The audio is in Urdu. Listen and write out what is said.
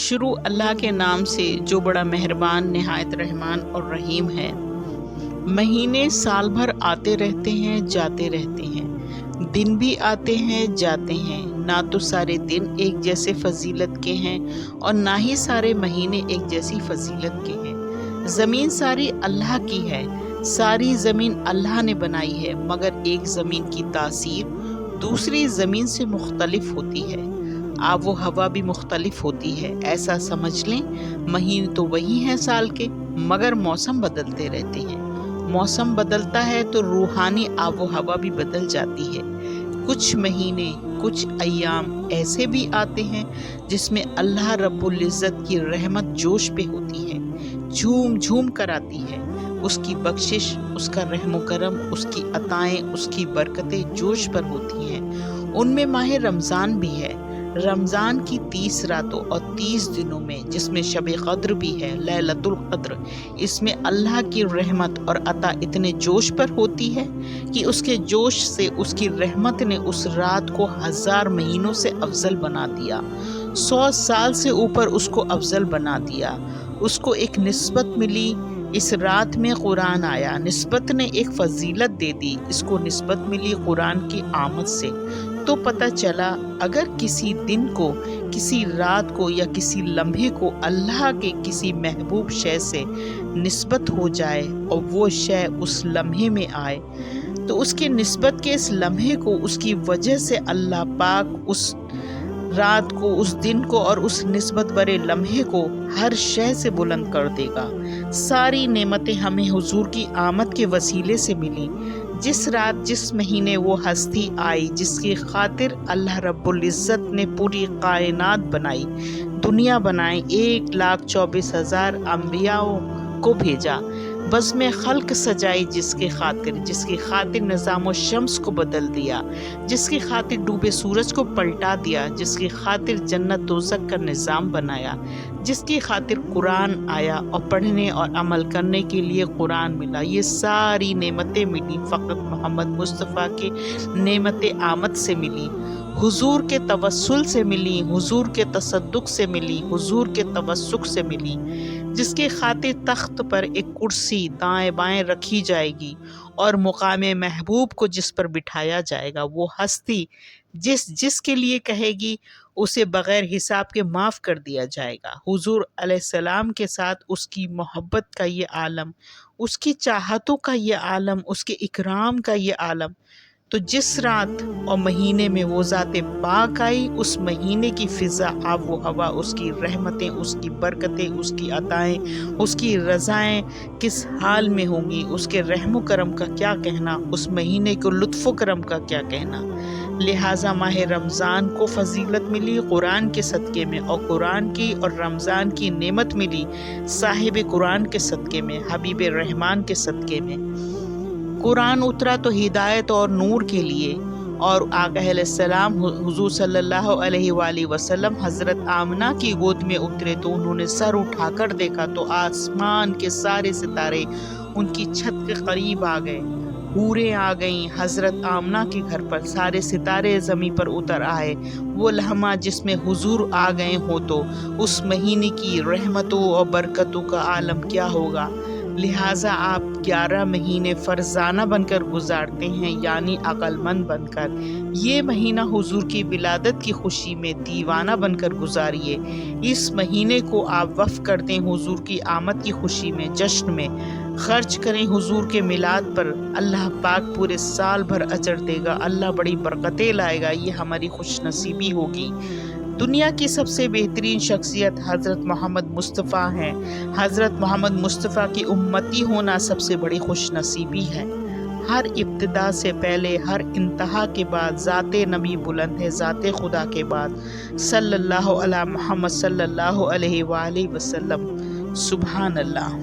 شروع اللہ کے نام سے جو بڑا مہربان نہایت رحمان اور رحیم ہے۔ مہینے سال بھر آتے رہتے ہیں جاتے رہتے ہیں، دن بھی آتے ہیں جاتے ہیں، نہ تو سارے دن ایک جیسے فضیلت کے ہیں اور نہ ہی سارے مہینے ایک جیسی فضیلت کے ہیں۔ زمین ساری اللہ کی ہے، ساری زمین اللہ نے بنائی ہے، مگر ایک زمین کی تاثیر دوسری زمین سے مختلف ہوتی ہے، آب و ہوا بھی مختلف ہوتی ہے۔ ایسا سمجھ لیں مہینے تو وہی ہیں سال کے، مگر موسم بدلتے رہتے ہیں۔ موسم بدلتا ہے تو روحانی آب و ہوا بھی بدل جاتی ہے۔ کچھ مہینے کچھ ایام ایسے بھی آتے ہیں جس میں اللہ رب العزت کی رحمت جوش پہ ہوتی ہے، جھوم جھوم کر آتی ہے۔ اس کی بخشش، اس کا رحم و کرم، اس کی عطائیں، اس کی برکتیں جوش پر ہوتی ہیں۔ ان میں ماہ رمضان بھی ہے۔ رمضان کی 30 راتوں اور 30 دنوں میں، جس میں شب قدر بھی ہے، لیلۃ القدر، اس میں اللہ کی رحمت اور عطا اتنے جوش پر ہوتی ہے کہ اس کے جوش سے اس کی رحمت نے اس رات کو 1000 مہینوں سے افضل بنا دیا، 100 سال سے اوپر اس کو افضل بنا دیا۔ اس کو ایک نسبت ملی، اس رات میں قرآن آیا، نسبت نے ایک فضیلت دے دی، اس کو نسبت ملی قرآن کی آمد سے۔ تو پتہ چلا اگر کسی دن کو، کسی رات کو یا کسی لمحے کو اللہ کے کسی محبوب شے سے نسبت ہو جائے اور وہ شے اس لمحے میں آئے، تو اس کے نسبت کے اس لمحے کو، اس کی وجہ سے اللہ پاک اس رات کو، اس دن کو اور اس نسبت برے لمحے کو ہر شے سے بلند کر دے گا۔ ساری نعمتیں ہمیں حضور کی آمد کے وسیلے سے ملی۔ جس رات، جس مہینے وہ ہستی آئی جس کی خاطر اللہ رب العزت نے پوری کائنات بنائی، دنیا بنائی، 1,24,000 انبیاءوں کو بھیجا، بزم خلق سجائی جس کی خاطر نظام و شمس کو بدل دیا، جس کی خاطر ڈوبے سورج کو پلٹا دیا، جس کی خاطر جنت دوزخ کا نظام بنایا، جس کی خاطر قرآن آیا اور پڑھنے اور عمل کرنے کے لیے قرآن ملا۔ یہ ساری نعمتیں ملی فقط محمد مصطفیٰ کے نعمت آمد سے ملی، حضور کے توسل سے ملی، حضور کے تصدق سے ملی، حضور کے توسق سے ملی، جس کے خاطر تخت پر ایک کرسی دائیں بائیں رکھی جائے گی اور مقام محبوب کو جس پر بٹھایا جائے گا، وہ ہستی جس کے لیے کہے گی اسے بغیر حساب کے معاف کر دیا جائے گا۔ حضور علیہ السلام کے ساتھ اس کی محبت کا یہ عالم، اس کی چاہتوں کا یہ عالم، اس کے اکرام کا یہ عالم۔ تو جس رات اور مہینے میں وہ ذات پاک آئی، اس مہینے کی فضا، آب و ہوا، اس کی رحمتیں، اس کی برکتیں، اس کی عطائیں، اس کی رضائیں کس حال میں ہوں گی، اس کے رحم و کرم کا کیا کہنا، اس مہینے کو لطف و کرم کا کیا کہنا۔ لہٰذا ماہ رمضان کو فضیلت ملی قرآن کے صدقے میں، اور قرآن کی اور رمضان کی نعمت ملی صاحب قرآن کے صدقے میں، حبیب رحمان کے صدقے میں۔ قرآن اترا تو ہدایت اور نور کے لیے، اور آقا علیہ السلام حضور صلی اللہ علیہ وآلہ وسلم حضرت آمنہ کی گود میں اترے تو انہوں نے سر اٹھا کر دیکھا تو آسمان کے سارے ستارے ان کی چھت کے قریب آ گئے، حوریں آ گئیں حضرت آمنہ کے گھر پر، سارے ستارے زمین پر اتر آئے۔ وہ لمحہ جس میں حضور آ گئے ہوں تو اس مہینے کی رحمتوں اور برکتوں کا عالم کیا ہوگا۔ لہٰذا آپ 11 مہینے فرزانہ بن کر گزارتے ہیں، یعنی عقل مند بن کر۔ یہ مہینہ حضور کی ولادت کی خوشی میں دیوانہ بن کر گزاریے۔ اس مہینے کو آپ وقف کر دیں حضور کی آمد کی خوشی میں، جشن میں، خرچ کریں حضور کے میلاد پر، اللہ پاک پورے سال بھر اجر دے گا، اللہ بڑی برکتیں لائے گا، یہ ہماری خوش نصیبی ہوگی۔ دنیا کی سب سے بہترین شخصیت حضرت محمد مصطفیٰ ہیں۔ حضرت محمد مصطفیٰ کی امتی ہونا سب سے بڑی خوش نصیبی ہے۔ ہر ابتدا سے پہلے، ہر انتہا کے بعد ذات نبی بلند ہے، ذات خدا کے بعد صلی اللہ علی محمد صلی اللہ علیہ وآلہ وسلم۔ سبحان اللہ۔